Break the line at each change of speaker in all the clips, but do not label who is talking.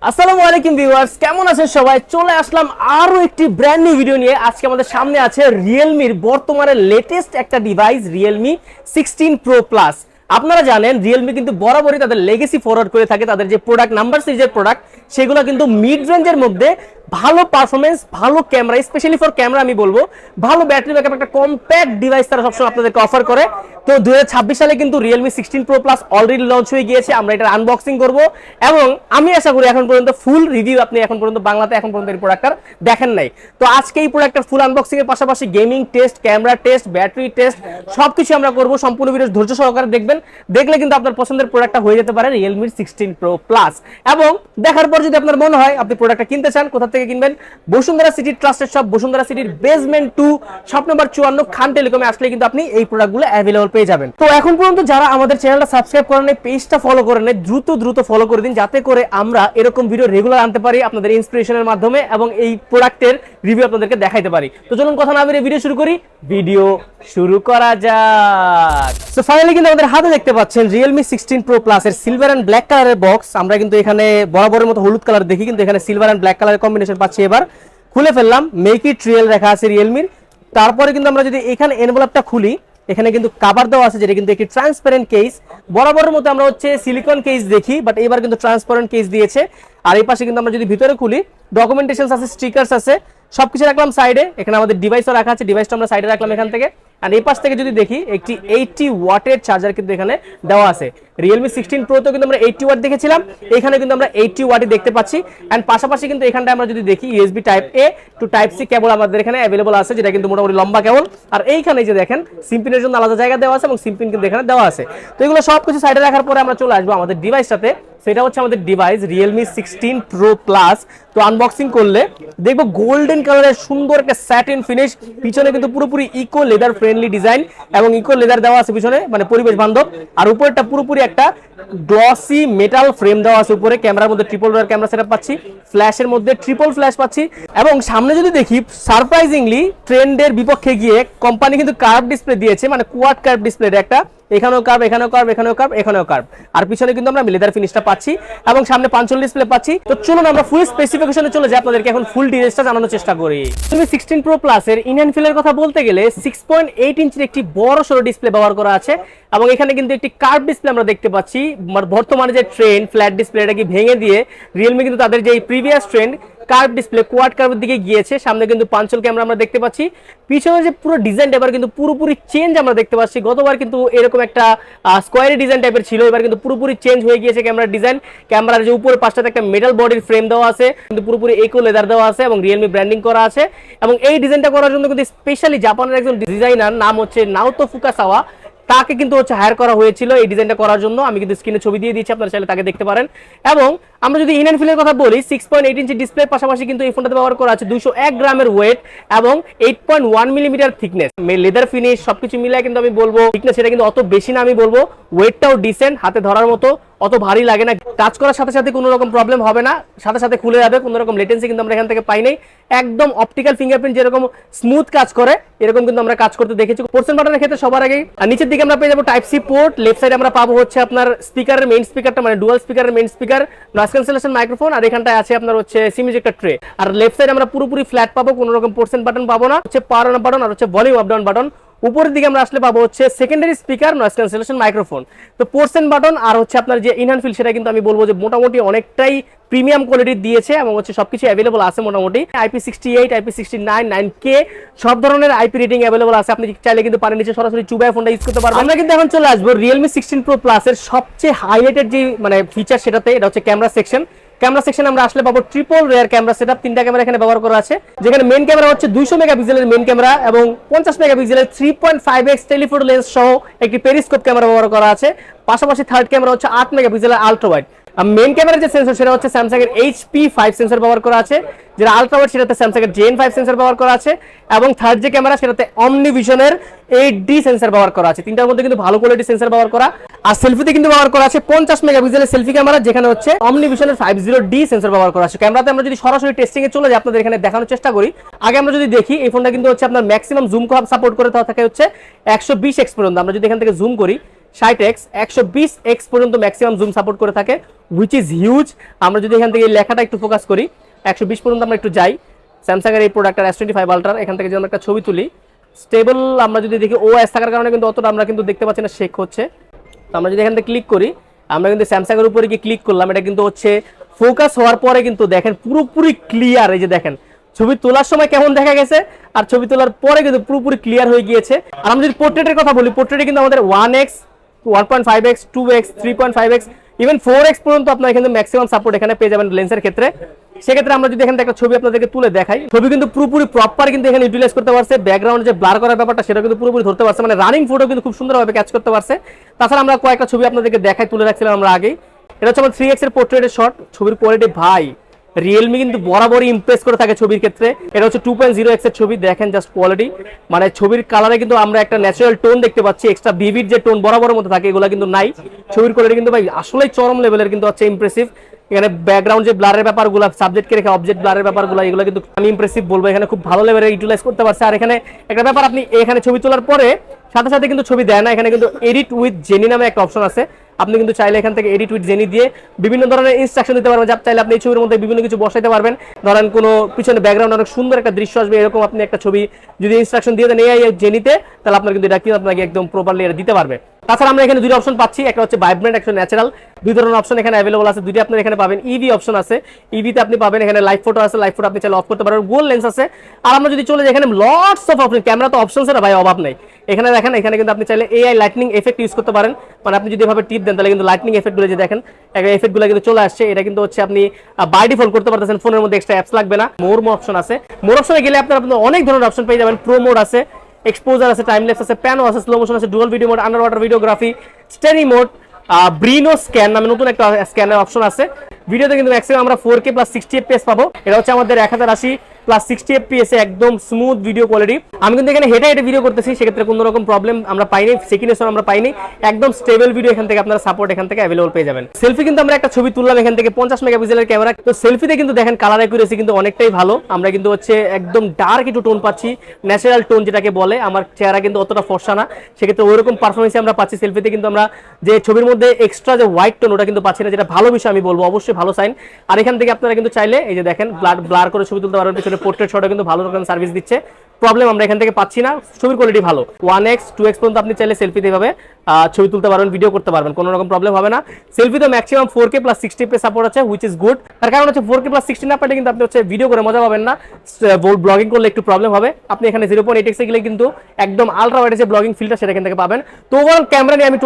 আসসালামু আলাইকুম ভিউয়ার্স, কেমন আছেন সবাই? চলে আসলাম আরো একটি ব্র্যান্ড নিউ ভিডিও নিয়ে। আজকে আমাদের সামনে আছে রিয়েলমির বর্তমানে লেটেস্ট একটা ডিভাইস রিয়েলমি 16 প্রো প্লাস। আপনারা জানেন রিয়েলমি কিন্তু বরাবরই তাদের লেগেসি ফরওয়ার্ড করে থাকে। তাদের যে প্রোডাক্ট নাম্বার সিরিজের প্রোডাক্ট সেগুলো কিন্তু মিড রেঞ্জের মধ্যে ভালো পারফরমেন্স, ভালো ক্যামেরা, স্পেশালি ফর ক্যামেরা আমি বলবো ভালো ব্যাটারি ব্যাকআপ একটা কম্প্যাক্ট ডিভাইস তারা সবসময় আপনাদেরকে অফার করে। তো 2026 সালে কিন্তু Realme 16 pro plus already launch হয়ে গিয়েছে। আমরা এটা আনবক্সিং করব এবং আমি আশা করি এখন পর্যন্ত ফুল রিভিউ আপনি এখন পর্যন্ত বাংলাতে এখন পর্যন্ত এই প্রোডাক্টটার দেখেন নাই। তো আজকে এই প্রোডাক্টের ফুল আনবক্সিং এর পাশাপাশি gaming test, camera test, battery test সবকিছু আমরা করব। সম্পূর্ণ ভিডিও ধৈর্য সহকারে দেখবেন, দেখলে কিন্তু আপনার পছন্দের প্রোডাক্টটা হয়ে যেতে পারে রিয়েলমি 16 প্রো প্লাস। এবং দেখার পর যদি আপনার মনে হয় আপনি প্রোডাক্টটা কিনতে চান, কোথা থেকে কিনবেন? বসুন্ধরা সিটির ট্রাস্টেড শপ, বসুন্ধরা সিটির বেসমেন্ট 2 শপ নাম্বার 54 খান টেলিকমে আসলে কিন্তু আপনি এই প্রোডাক্টগুলো অ্যাভেলেবল পেয়ে যাবেন। তো এখন পর্যন্ত যারা আমাদের চ্যানেলটা সাবস্ক্রাইব করেন নাই, পেজটা ফলো করেন নাই, দ্রুত ফলো করে দিন, যাতে করে আমরা এরকম ভিডিও রেগুলার আনতে পারি আপনাদের ইন্সপিরেশনের মাধ্যমে এবং এই প্রোডাক্টের রিভিউ আপনাদেরকে দেখাইতে পারি। তো চলুন কথা না বেরিয়ে ভিডিও শুরু করি। ভিডিও শুরু করা যাক। সো ফাইনালি কিন্তু আমাদের হাতে দেখতে পাচ্ছেন রিয়েলমি 16 প্রো প্লাস এর সিলভার এন্ড ব্ল্যাক কালারের বক্স। আমরা কিন্তু এখানে বরাবরের মতো হলুদ কালার দেখি, কিন্তু এখানে সিলভার এন্ড ব্ল্যাক কালারের কম্বিনেশন পাচ্ছি। এবার খুলে ফেললাম, মেক ইট রিয়েল লেখা আছে রিয়েলমির। তারপরে কিন্তু আমরা যদি এখানে এনভেলপটা খুলি, এখানে কিন্তু কভার দেওয়া আছে, যেটা কিন্তু একটি ট্রান্সপারেন্ট কেস। বরাবরের মতো আমরা হচ্ছে সিলিকন কেস দেখি, বাট এবার কিন্তু ট্রান্সপারেন্ট কেস দিয়েছে। আর এই পাশে কিন্তু আমরা যদি ভিতরে খুলি, ডকুমেন্টেশন আছে, স্টিকার্স আছে, সবকিছু রাখলাম সাইডে। এখানে আমাদের ডিভাইসও রাখা আছে, ডিভাইসটা আমরা সাইডে রাখলাম এখান থেকে। আর এই পাশ থেকে যদি দেখি, একটি 80 ওয়াটের চার্জার কিন্তু এখানে দেওয়া আছে। রিয়েলমি 16 প্রো তো কিন্তু আমরা 80 ওয়াট দেখেছিলাম, এখানে কিন্তু আমরা 80 ওয়াটই দেখতে পাচ্ছি। এন্ড পাশাপাশি কিন্তু এখানটা আমরা যদি দেখি ইউএসবি টাইপ এ টু টাইপ সি কেবল আমাদের এখানে অ্যাভেলেবল আছে, যেটা কিন্তু মোটামুটি লম্বা কেবল। আর এইখানে যে দেখেন সিম পিনের জন্য আলাদা জায়গা দেওয়া আছে এবং সিম পিন কিন্তু এখানে দেওয়া আছে। তো এগুলো সবকিছু সাইডে রাখার পরে আমরা চলে আসবো আমাদের ডিভাইসটাতে। সেটা হচ্ছে আমাদের ডিভাইস রিয়েলমি 16 প্রো প্লাস। তো আনবক্সিং করলে দেখবো গোল্ডেন কালারের সুন্দর একটা স্যাটিন ফিনিশ, পিছনে কিন্তু পুরোপুরি ইকো লেদার ফ্রেন্ডলি ডিজাইন এবং ইকো লেদার দেওয়া আছে পিছনে, মানে পরিবেশ বান্ধব। আর উপরটা পুরোপুরি একটা গ্লসি মেটাল ফ্রেম দেওয়া আছে উপরে। ক্যামেরার মধ্যে ট্রিপল রেয়ার ক্যামেরা সেটআপ পাচ্ছি, ফ্ল্যাশের মধ্যে ট্রিপল ফ্ল্যাশ পাচ্ছি। এবং সামনে যদি দেখি, সারপ্রাইজিংলি ট্রেন্ডের বিপক্ষে গিয়ে কোম্পানি কিন্তু কার্ভ ডিসপ্লে দিয়েছে, মানে কোয়াড কার্ভ ডিসপ্লে একটা, এখানেও কার্ভ, এখানেও কার্ভ, এখানেও কার্ভ, এখানেও কার্ভ। আর পিছনে কিন্তু আমরা লেদার ফিনিশটা পাচ্ছি এবং সামনে পাঞ্চল ডিসপ্লে পাচ্ছি। তো চলুন আমরা ফুল স্পেসিফিকেশনে চলে যাই, আপনাদেরকে এখন ফুল ডিটেইলসটা জানানোর চেষ্টা করি। তুমি 16 প্রো প্লাস এর ইন হ্যান্ড ফিলের কথা বলতে গেলে 6.8 ইঞ্চির একটি বড় সড়ো ডিসপ্লে ব্যবহার করা আছে এবং এখানে কিন্তু একটি কার্ভ ডিসপ্লে আমরা দেখতে পাচ্ছি। বর্তমানে যে ট্রেন্ড ফ্ল্যাট ডিসপ্লে, এটাকে ভেঙে দিয়ে রিয়েলমি কিন্তু তাদের যে previous trend curve display quad কার্ভের দিকে গিয়েছে। সামনে কিন্তু পাঞ্চল ক্যামেরা আমরা দেখতে পাচ্ছি। পিছনে যে পুরো ডিজাইনটা এবার কিন্তু পুরোপুরি চেঞ্জ আমরা দেখতে পাচ্ছি। গতবার কিন্তু এরকম একটা স্কোয়ারি ডিজাইন টাইপের ছিল, এবার কিন্তু পুরোপুরি চেঞ্জ হয়ে গিয়েছে ক্যামেরার ডিজাইন। ক্যামেরার যে উপরে পাশটাতে একটা মেটাল বডির ফ্রেম দেওয়া আছে, কিন্তু পুরোপুরি ইকো লেদার দেওয়া আছে এবং রিয়েলমি ব্র্যান্ডিং করা আছে। এবং এই ডিজাইনটা করার জন্য কিন্তু স্পেশালি জাপানের একজন ডিজাইনার, নাম হচ্ছে নাওতো ফুকাসাওয়া, তাকে কিন্তু হচ্ছে হায়ার করা হয়েছিল এই ডিজাইনটা করার জন্য। আমি কিন্তু স্ক্রিনে ছবি দিয়ে দিয়েছি, আপনারা চাইলে তাকে দেখতে পারেন। এবং আমরা যদি ইন হ্যান্ড ফিলের কথা বলি, 6.8 ইঞ্চি ডিসপ্লের পাশাপাশি কিন্তু এই ফোনটাতে ব্যবহার করা আছে 201 গ্রামের ওয়েট এবং 8.1 মিলিমিটার থিকনেস। লেদার ফিনিশ সবকিছু মিলে কিন্তু আমি বলবো থিকনেস সেটা কিন্তু অত বেশি না, আমি বলবো ওয়েটটাও ডিসেন্ট, হাতে ধরার মতো, অত ভারী লাগে না। টাচ করার সাথে সাথে কোনো রকম প্রবলেম হবে না, সাথে সাথে খুলে যাবে, কোনো রকম লেটেন্সি কিন্তু আমরা এখান থেকে পাই নাই। একদম অপটিক্যাল ফিঙ্গারপ্রিন্ট যেরকম স্মুথ কাজ করে এরকম কিন্তু আমরা কাজ করতে দেখেছি। পোর্শন বাটনের ক্ষেত্রে সবার আগে আর নিচের দিকে আমরা পেয়ে যাবো টাইপ সি পোর্ট, লেফট সাইডে আমরা পাবো হচ্ছে আপনার স্পিকারের মেইন স্পিকারটা, মানে ডুয়াল স্পিকারের main speaker, noise cancellation microphone, আর এখানটায় আছে আপনার হচ্ছে সিম ইজেক্টর ট্রে। আর লেফট সাইডে আমরা পুরোপুরি ফ্ল্যাট পাবো, কোনো রকম পোর্শন বাটন পাবো না, হচ্ছে পাওয়ার অন বাটন আর হচ্ছে ভলিউম আপ ডাউন বাটন। উপরের দিকে আমরা আসলে পাবো হচ্ছে secondary speaker, noise cancellation microphone. তো পোর্শন বাটন আর হচ্ছে আপনার যে ইন হ্যান্ড ফিল, সেটা কিন্তু আমি বলবো যে মোটামুটি অনেকটাই প্রিমিয়াম কোয়ালিটির দিয়েছে এবং হচ্ছে সবকিছু অ্যাভেলেবল আছে মোটামুটি। IP68, IP69, 9K সব ধরনের আইপি রেটিং অ্যাভেলেবল আছে। আপনি চাইলে কিন্তু পানির নিচে সরাসরি চুবায় ফোনটা ইউজ করতে পারবেন। আমরা কিন্তু এখন চলে আসবো রিয়েলমি 16 প্রো প্লাস এর সবচেয়ে হাইলাইটেড যে মানে ফিচার সেটাতে, এটা হচ্ছে ক্যামেরা সেকশন। ক্যামেরা সেকশন আমরা আসলে পাবো ট্রিপল রেয়ার ক্যামেরা সেটআপ, তিনটা ক্যামেরা এখানে ব্যবহার করা আছে। যেখানে মেইন ক্যামেরা হচ্ছে 200 মেগাপিক্সেলের মেইন ক্যামেরা এবং 50 মেগাপিক্সেলের 3.5x টেলিফোটো লেন্স সহ একটি পেরিস্কোপ ক্যামেরা ব্যবহার করা আছে। পাশাপাশি থার্ড ক্যামেরা হচ্ছে 8 মেগাপিক্সেলের আলট্রা ওয়াইড। মেইন ক্যামেরার যে সেন্সর সেটা হচ্ছে স্যামসাং এর HP5 সেন্সর ব্যবহার করা আছে, যেটা আলট্রা ওয়াইড সেটাতে স্যামসাং এর Gen5 সেন্সর ব্যবহার করা আছে। এবং থার্ড যে ক্যামেরা সেটাতে অমনিভিশনের 8D সেন্সর ব্যবহার করা আছে। তিনটার মধ্যে কিন্তু ভালো কোয়ালিটি সেন্সর ব্যবহার করা। আর সেলফিতে কিন্তু ব্যবহার করা আছে 50 মেগাপিক্সেলের সেলফি ক্যামেরা, যেখানে হচ্ছে অমনিভিশনের 50D সেন্সর ব্যবহার করা আছে। ক্যামেরাতে আমরা যদি সরাসরি টেস্টিং এ চলে যাই, আপনাদের এখানে দেখানোর চেষ্টা করি। আগে আমরা যদি দেখি, এই ফোনটা কিন্তু হচ্ছে আপনার ম্যাক্সিমাম জুম সাপোর্ট করে থাকে হচ্ছে 120x পর্যন্ত। আমরা যদি এখান থেকে জুম করি, 60x 120x পর্যন্ত ম্যাক্সিমাম জুম সাপোর্ট করে থাকে, হুইচ ইজ হিউজ। আমরা যদি এখান থেকে এই লেখাটা একটু ফোকাস করি, 120 পর্যন্ত আমরা একটু যাই। স্যামসাং এর এই প্রোডাক্টটা S25 আলট্রার, এখান থেকে যদি আমরা একটা ছবি তুলি, স্টেবল আমরা যদি দেখি ওএস থাকার কারণে কিন্তু অতটা আমরা কিন্তু দেখতে পাচ্ছি না শেক হচ্ছে। তো আমরা যদি এখান থেকে ক্লিক করি, আমরা কিন্তু স্যামসাং এর উপরে গিয়ে ক্লিক করলাম, এটা কিন্তু হচ্ছে ফোকাস হওয়ার পরে কিন্তু দেখেন পুরোপুরি ক্লিয়ার। এই যে দেখেন ছবি তোলার সময় কেমন দেখা গেছে আর ছবি তোলার পরে কিন্তু পুরোপুরি ক্লিয়ার হয়ে গিয়েছে। আর আমরা যদি পোর্ট্রেটের কথা বলি, পোর্ট্রেটে কিন্তু আমাদের 1x 1.5x 2x 3.5x even 4x পর্যন্ত আপনারা এখানে ম্যাক্সিমাম সাপোর্ট এখানে পেয়ে যাবেন লেন্সের ক্ষেত্রে। সেক্ষেত্রে আমরা যদি এখানে একটা ছবি আপনাদেরকে তুলে দেখাই, ছবি কিন্তু পুরোপুরি প্রপার কিন্তু এখানে ইউটিলাইজ করতে পারছে। ব্যাকগ্রাউন্ড যে ব্লার করার ব্যাপারটা সেটা কিন্তু পুরোপুরি ধরতে পারছে, মানে রানিং ফটো কিন্তু খুব সুন্দরভাবে ক্যাচ করতে পারছে। তাছাড়া আমরা কয়েকটা ছবি আপনাদেরকে দেখাই, তুলে রাখছিলাম আমরা আগেই। এটা হচ্ছে আমার 3x এর পোর্ট্রেটের শট। ছবির কোয়ালিটি ভাই রিয়েলমি কিন্তু বরাবরই ইমপ্রেস করে থাকে ছবির ক্ষেত্রে। এটা হচ্ছে 2.0x এর ছবি, দেখেন জাস্ট কোয়ালিটি, মানে ছবির কালারে কিন্তু আমরা একটা ন্যাচারাল টোন দেখতে পাচ্ছি। এক্সট্রা ভিভিড যে টোন বরাবরের মধ্যে থাকে এগুলো কিন্তু নাই। ছবির কোয়ালিটি কিন্তু ভাই আসলেই চরম লেভেলের কিন্তু হচ্ছে ইমপ্রেসিভ। এখানে ব্যাকগ্রাউন্ড যে ব্লারের ব্যাপারগুলো, সাবজেক্টকে রেখে অবজেক্ট ব্লারের ব্যাপারগুলো, এগুলো কিন্তু আমি ইমপ্রেসিভ বলবো, এখানে খুব ভালো লেভেলে ইউটিলাইজ করতে পারছে। আর এখানে একটা ব্যাপার, আপনি এখানে ছবি তোলার পরে সাথে সাথে কিন্তু ছবি দেয় না, এখানে কিন্তু এডিট উইথ জেনি নামে একটা অপশন আছে। আপনি কিন্তু চাইলে এখান থেকে এডিট উইথ জেনি দিয়ে বিভিন্ন ধরনের ইনস্ট্রাকশন দিতে পারবেন। যা চাইলে আপনি এই ছবির মধ্যে বিভিন্ন কিছু বসাইতে পারবেন। ধরেন কোনো পিছনে ব্যাকগ্রাউন্ড অনেক সুন্দর একটা দৃশ্য আসবে, এরকম আপনি একটা ছবি যদি ইনস্ট্রাকশন দিয়ে দেন এই জেনিতে, তাহলে আপনার কিন্তু এটা কি আপনাকে একদম প্রপারলি এটা দিতে পারবে। তাছাড়া আমরা এখানে দুটো অপশন পাচ্ছি, একটা হচ্ছে ভাইব্রেন্ট, একটা ন্যাচারাল। দুই ধরনের অপশন এখানে অ্যাভেলেবল আছে, দুইটা আপনারা এখানে পাবেন। ইভি অপশন আছে, ইভিতে আপনি পাবেন এখানে লাইভ ফটো আছে, লাইভ ফটো আপনি চাইলে অফ করতে পারবেন। গোল লেন্স আছে। আর আমরা যদি চলে যাই এখানে লটস অফ অপশন, ক্যামেরা তো অপশনস এর ভাই অভাব নাই। এখানে দেখেন, এখানে কিন্তু আপনি চাইলে এআই লাইটনিং এফেক্ট ইউজ করতে পারেন, মানে আপনি যদি এভাবে টিপ দেন তাহলে কিন্তু লাইটনিং এফেক্ট গুলো যে দেখেন এফেক্টগুলো কিন্তু চলে আসছে। এটা কিন্তু হচ্ছে আপনি বাই ডিফল্ট করতে পারতেছেন, ফোনের মধ্যে এক্সট্রা অ্যাপস লাগবে না। মোর অপশন আছে, মোর অপশনে গেলে আপনারা অনেক ধরনের অপশন পেয়ে যাবেন। প্রো মোড আছে, এক্সপোজার আছে, টাইম ল্যাপস আছে, প্যানো আছে, স্লো মোশন আছে, dual video mode, underwater videography, steady mode, ব্রিনো স্ক্যান নামে নতুন একটা স্ক্যানের অপশন আছে। ভিডিওতে কিন্তু ম্যাক্সিমাম আমরা 4K প্লাস 60 FPS পাবো। এটা হচ্ছে আমাদের 1080 প্লাস 60 FPS এ একদম স্মুথ ভিডিও কোয়ালিটি। আমি কিন্তু এখানে হেঁটে হেঁটে ভিডিও করতেছি, সেক্ষেত্রে কোনো রকম প্রবলেম আমরা পাইনি, সেকিনেশন আমরা পাইনি, একদম স্টেবল ভিডিও এখান থেকে আপনারা সাপোর্ট এখান থেকে অ্যাভেলেবল পেয়ে যাবেন। সেলফি কিন্তু আমরা একটা ছবি তুললাম এখান থেকে 50 মেগাপিক্সেলের ক্যামেরা, তো সেলফিতে কিন্তু দেখেন কালার অ্যাকুরেসি কিন্তু অনেকটাই ভালো। আমরা কিন্তু হচ্ছে একদম ডার্ক একটু টোন পাচ্ছি, ন্যাচারাল টোন যেটাকে বলে। আমার চেহারা কিন্তু অতটা ফর্সা না, সেক্ষেত্রে ওইরকম পারফরমেন্সে আমরা পাচ্ছি। সেলফিতে কিন্তু আমরা যে ছবির মধ্যে এক্সট্রা যে হোয়াইট টোন ওটা কিন্তু পাচ্ছি না, যেটা ভালো বিষয় আমি বলবো, অবশ্যই ভালো সাইন। আর এখান থেকে আপনারা কিন্তু চাইলে এই যে দেখেন ব্লার করে ছবি তুলতে পারবেন, পিছনে পোর্ট্রেট শটও কিন্তু ভালো রকম সার্ভিস দিচ্ছে। প্রবলেম আমরা এখান থেকে পাচ্ছি না, ছবির কোয়ালিটি ভালো। 1x 2x পর্যন্ত আপনি চাইলে সেলফিতে এভাবে ছবি তুলতে পারবেন, ভিডিও করতে পারবেন, কোনো রকম প্রবলেম হবে না। সেলফিতে maximum 4K plus 60 FPS support আছে, হুইচ ইজ গুড। তার কারণ হচ্ছে 4K প্লাস 60 না পারলে কিন্তু আপনি হচ্ছে ভিডিও করে মজা পাবেন না, ব্লগিং করলে একটু প্রবলেম হবে। আপনি এখানে 0.8x এ গেলে কিন্তু একদম আলট্রা ওয়াইড যে ব্লগিং ফিল্টার সেটা এখান থেকে পাবেন। তো ওভারঅল ক্যামেরা নিয়ে আমি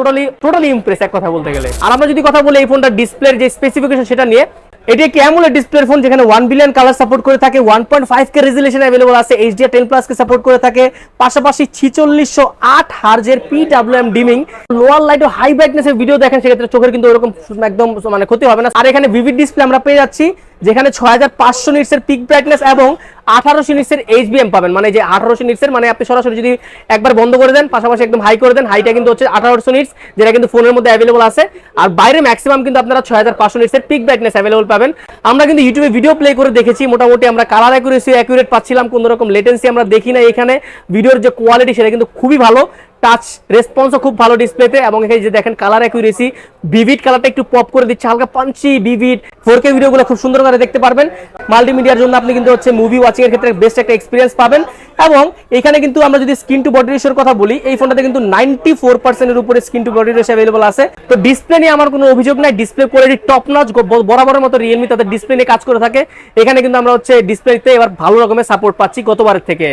টোটালি ইমপ্রেস এক কথা বলতে গেলে। আর আমরা যদি কথা বলি এই ফোনটার ডিসপ্লের যে স্পেসিফিকেশন সেটা নিয়ে, এটি একটি অ্যামোলেড ডিসপ্লের ফোন, যেখানে 1 বিলিয়ন কালার সাপোর্ট করে থাকে, 1.5K রেজোলিউশন अवेलेबल আছে, HDR10+ কে সাপোর্ট করে থাকে, পাশাপাশি 4608 হার্জের PWM ডিমিং, লোয়ার লাইট ও হাই ব্রাইটনেসের ভিডিও দেখেন, সেক্ষেত্রে চোখের কিন্তু এরকম একদম মানে ক্ষতি হবে না। আর এখানে ভিভিড ডিসপ্লে আমরা পেয়ে যাচ্ছি, যেখানে 6500 নিটসের পিক ব্রাইটনেস এবং 1800 নিটসের HBM পাবেন। মানে যে 1800 নিটসের মানে আপনি সরাসরি যদি একবার বন্ধ করে দেন, পাশাপাশি একদম হাই করে দেন, হাইটা কিন্তু হচ্ছে 1800 নিটস, যেটা কিন্তু ফোনের মধ্যে अवेलेबल আছে। আর বাইরে ম্যাক্সিমাম কিন্তু আপনারা 6500 নিটসের পিক ব্রাইটনেস अवेलेबल পাবেন। আমরা কিন্তু ইউটিউবে ভিডিও প্লে করে দেখেছি, মোটামুটি আমরা কালার অ্যাকুরেট পাচ্ছিলাম, কোনো রকম লেটেন্সি আমরা দেখি না। এখানে ভিডিওর যে কোয়ালিটি সেটা কিন্তু খুবই ভালো, টাচ রেসপন্সও খুব ভালো ডিসপ্লেতে। এবং এখানে যে দেখেন কালার অ্যাকুরেসি, ভিভিড কালারটা একটু পপ করে দিচ্ছে, হালকা পাঞ্চি ভিভিড 4K ভিডিওগুলো খুব সুন্দর করে দেখতে পারবেন। মাল্টিমিডিয়ার জন্য আপনি কিন্তু হচ্ছে মুভি ওয়াচিং এর ক্ষেত্রে বেস্ট একটা এক্সপিরিয়েন্স পাবেন। এবং এখানে কিন্তু আমরা যদি স্ক্রিন টু বডি রেশিওর কথা বলি, এই ফোনটাতে কিন্তু 94% এর উপরে screen to body ratio available আছে। তো ডিসপ্লে নিয়ে আমার কোনো অভিযোগ নাই, ডিসপ্লে কোয়ালিটি টপ নচ, বরাবরের মতো রিয়েলমি তাদের ডিসপ্লে নিয়ে কাজ করে থাকে। এখানে কিন্তু আমরা হচ্ছে ডিসপ্লেতে এবার ভালো রকমের সাপোর্ট পাচ্ছি গতবারের থেকে।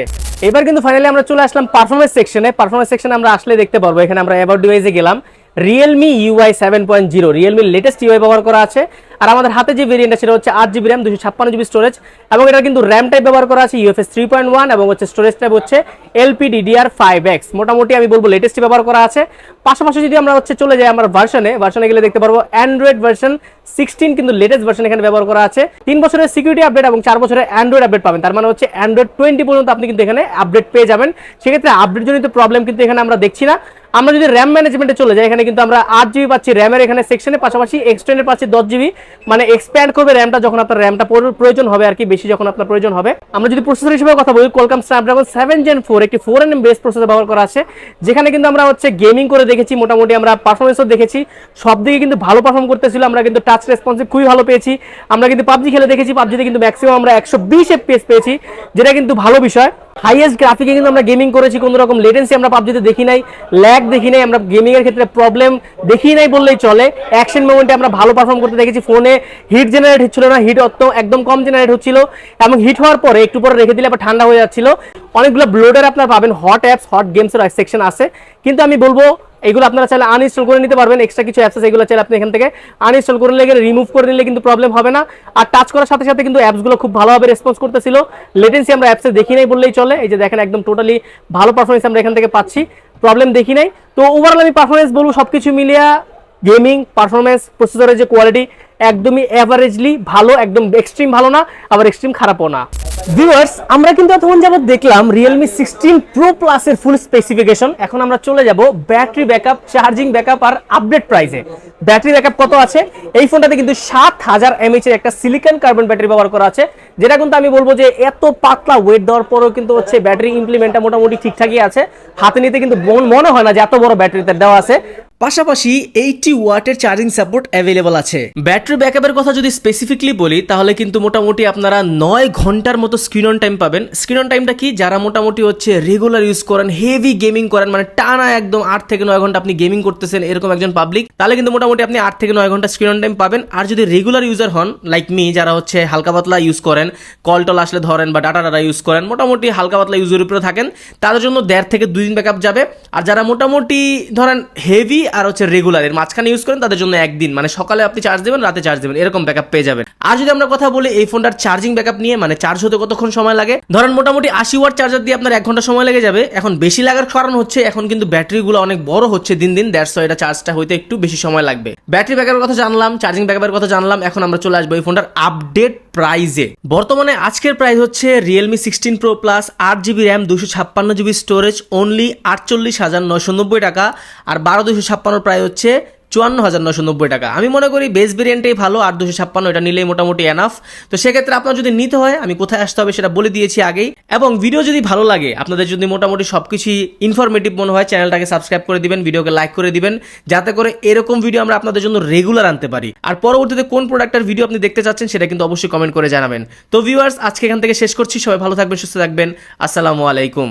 এবার কিন্তু ফাইনালি আমরা চলে আসলাম পারফরম্যান্স সেকশনে আমরা আসলে দেখতে পারবো, এখানে আমরা অ্যাবাউট ডিভাইসে গেলাম, Realme UI 7.0 রিয়েলমির লেটেস্ট ইউআই ব্যবহার করা আছে। আর আমাদের হাতে যে ভেরিয়েন্ট সেটা হচ্ছে 8GB RAM 256GB স্টোরেজ, এবং এটা কিন্তু র্যাম টাইপ ব্যবহার করা আছে UFS 3.1, এবং হচ্ছে স্টোরেজ টাইপ হচ্ছে LPDDR5X। মোটামুটি আমি বলবো লেটেস্ট ব্যবহার করা আছে। পাশাপাশি যদি আমরা হচ্ছে চলে যাই আমার ভার্সনে গেলে দেখতে পারবো অ্যান্ড্রয়েড ভার্সন 16 কিন্তু লেটেস্ট ভার্সন এখানে ব্যবহার করা আছে। 3 বছরের সিকিউরিটি আপডেট এবং 4 বছরের অ্যান্ড্রয়েড আপডেট পাবেন, তার মানে হচ্ছে অ্যান্ড্রয়েড 20 পর্যন্ত আপনি কিন্তু এখানে আপডেট পেয়ে যাবেন। সেক্ষেত্রে আপডেট জনিত প্রবলেম কিন্তু এখানে আমরা দেখছি না। আমরা যদি র্যাম ম্যানেজমেন্টে চলে যাই, এখানে কিন্তু আমরা 8GB পাচ্ছি র্যামের এখানে সেকশনে, পাশাপাশি এক্সটেন্ডেড পাচ্ছি 10GB, মানে এক্সপ্যান্ড করবে র্যামটা যখন আপনার র্যামটা প্রয়োজন হবে আর কি, বেশি যখন আপনার প্রয়োজন হবে। আমরা যদি প্রসেসর হিসেবে কথা বলি, কোয়ালকম স্ন্যাপড্রাগন 7 Gen 4 একটি 4nm বেস প্রসেসর ব্যবহার করা আছে, যেখানে কিন্তু আমরা হচ্ছে গেমিং করে দেখেছি, মোটামুটি আমরা পারফরমেন্সও দেখেছি, সব দিকে কিন্তু ভালো পারফর্ম করতেছিল। আমরা কিন্তু টাচ রেসপন্সিভ খুবই ভালো পেয়েছি। আমরা কিন্তু পাবজি খেলে দেখেছি, পাবজিতে কিন্তু ম্যাক্সিমাম আমরা 120 FPS পেয়েছি, যেটা কিন্তু ভালো বিষয়। হাইয়েস্ট গ্রাফিকে কিন্তু আমরা গেমিং করেছি, কোনো রকম লেটেন্সি আমরা পাবজিতে দেখি নাই, ল্যাগ দেখি নাই, আমরা গেমিং এর ক্ষেত্রে প্রবলেম দেখি নাই বললেই চলে। অ্যাকশন মোমেন্টে আমরা ভালো পারফর্ম করতে দেখেছি, ফোনে হিট জেনারেট হচ্ছিল না, হিট একদম কম জেনারেট হচ্ছিল, এবং হিট হওয়ার পরে একটু পরে রেখে দিলে আবার ঠান্ডা হয়ে যাচ্ছিল। অনেকগুলো ব্লোডার আপনারা পাবেন, হট অ্যাপস, হট গেমসের সেকশন আছে, কিন্তু আমি বলবো এগুলো আপনারা চাইলে আনইনস্টল করে নিতে পারবেন। এক্সট্রা কিছু অ্যাপস আছে, এগুলো চাইলে আপনি এখান থেকে আনইনস্টল করে নিলে, রিমুভ করে নিলে কিন্তু প্রবলেম হবে না। আর টাচ করার সাথে সাথে কিন্তু অ্যাপসগুলো খুব ভালোভাবে রেসপন্স করতেছিল, লেটেন্সি আমরা অ্যাপসে দেখি নাই বললেই চলে। এই যে দেখেন একদম টোটালি ভালো পারফরমেন্স আমরা এখান থেকে পাচ্ছি, প্রবলেম দেখি নাই। তো ওভারঅল আমি পারফরমেন্স বলবো সবকিছু মিলিয়ে গেমিং পারফরমেন্স, প্রসেসরের যে কোয়ালিটি একদমই এভারেজলি ভালো, একদম এক্সট্রিম ভালো না, আবার এক্সট্রিম খারাপও না। ভিউয়ার্স, আমরা কিন্তু এতক্ষণ যাবত দেখলাম Realme 16 Pro Plus এর ফুল স্পেসিফিকেশন। এখন আমরা চলে যাব ব্যাটারি ব্যাকআপ, চার্জিং ব্যাকআপ আর আপডেট প্রাইসে। ব্যাটারি ব্যাকআপ কত আছে? এই ফোনটাতে কিন্তু 7000 mAh এর একটা সিলিকন কার্বন ব্যাটারি ব্যবহার করা আছে, যেটা কিন্তু আমি বলবো যে এত পাতলা ওয়েট দেওয়ার পরেও কিন্তু হচ্ছে ব্যাটারি ইমপ্লিমেন্টটা মোটামুটি ঠিকঠাকই আছে। হাতে নিতে কিন্তু মনে হয় না যে এত বড় ব্যাটারিতে দেওয়া আছে। পাশাপাশি 80 ওয়াটের চার্জিং সাপোর্ট অ্যাভেলেবল আছে। ব্যাটারি ব্যাকআপের কথা যদি স্পেসিফিকলি বলি, তাহলে কিন্তু মোটামুটি আপনারা 9 ঘন্টার মতো স্ক্রিন অন টাইম পাবেন। স্ক্রিন অন টাইমটা কি, যারা মোটামুটি হচ্ছে রেগুলার ইউজ করেন, হেভি গেমিং করেন, মানে টানা একদম 8 থেকে 9 ঘন্টা আপনি গেমিং করতেছেন, এরকম একজন পাবলিক, তাহলে কিন্তু মোটামুটি আপনি 8 থেকে 9 ঘন্টা স্ক্রিন অন টাইম পাবেন। আর যদি রেগুলার ইউজার হন লাইক মি, যারা হচ্ছে হালকা পাতলা ইউজ করেন, কল টল আসলে ধরেন বা ডাটা ইউজ করেন, মোটামুটি হালকা পাতলা ইউজের উপরে থাকেন, তাদের জন্য 1.5 থেকে 2 দিন ব্যাকআপ যাবে। আর যারা মোটামুটি ধরেন হেভি আর হচ্ছে রেগুলার এর মাঝখানে ইউজ করেন, তাদের জন্য একদিন, মানে সকালে আপনি চার্জ দেবেন, রাতে চার্জ দেবেন, এরকম ব্যাকআপ পেয়ে যাবেন। আর যদি আমরা কথা বলি এই ফোনটার চার্জিং ব্যাকআপ নিয়ে, মানে চার্জ হতে কতক্ষণ সময় লাগে, ধরেন মোটামুটি 80 ওয়াট চার্জার দিয়ে আপনার 1 ঘন্টা সময় লেগে যাবে। এখন বেশি লাগার কারণ হচ্ছে এখন কিন্তু ব্যাটারিগুলো অনেক বড় হচ্ছে দিন দিন, দ্যাটস ওয়াই এটা চার্জটা হইতে একটু বেশি সময় লাগবে। ব্যাটারি ব্যাকআপের কথা জানলাম, চার্জিং ব্যাকআপের কথা জানলাম, এখন আমরা চলে আসবো এই ফোনটার আপডেট প্রাইজে। বর্তমানে আজকের প্রাইস হচ্ছে Realme 16 Pro Plus 8GB RAM 256GB storage only 48,990 টাকা, আর 12256 প্রাইস হচ্ছে 54,990 টাকা। আমি মনে করি বেস ভেরিয়েন্টেই ভালো, আর 256 এটা নিলেই মোটামুটি এনাফ। তো সেক্ষেত্রে আপনার যদি নিতে হয়, আমি কোথায় আসতে হবে সেটা বলে দিয়েছি আগেই। এবং ভিডিও যদি ভালো লাগে, আপনাদের যদি মোটামুটি সবকিছুই ইনফরমেটিভ মনে হয়, চ্যানেলটাকে সাবস্ক্রাইব করে দিবেন, ভিডিওকে লাইক করে দিবেন, যাতে করে এরকম ভিডিও আমরা আপনাদের জন্য রেগুলার আনতে পারি। আর পরবর্তীতে কোন প্রোডাক্টের ভিডিও আপনি দেখতে চাচ্ছেন সেটা কিন্তু অবশ্যই কমেন্ট করে জানাবেন। তো ভিউয়ার্স, আজকে এখান থেকে শেষ করছি। সবাই ভালো থাকবেন, সুস্থ থাকবেন। আসসালামু আলাইকুম।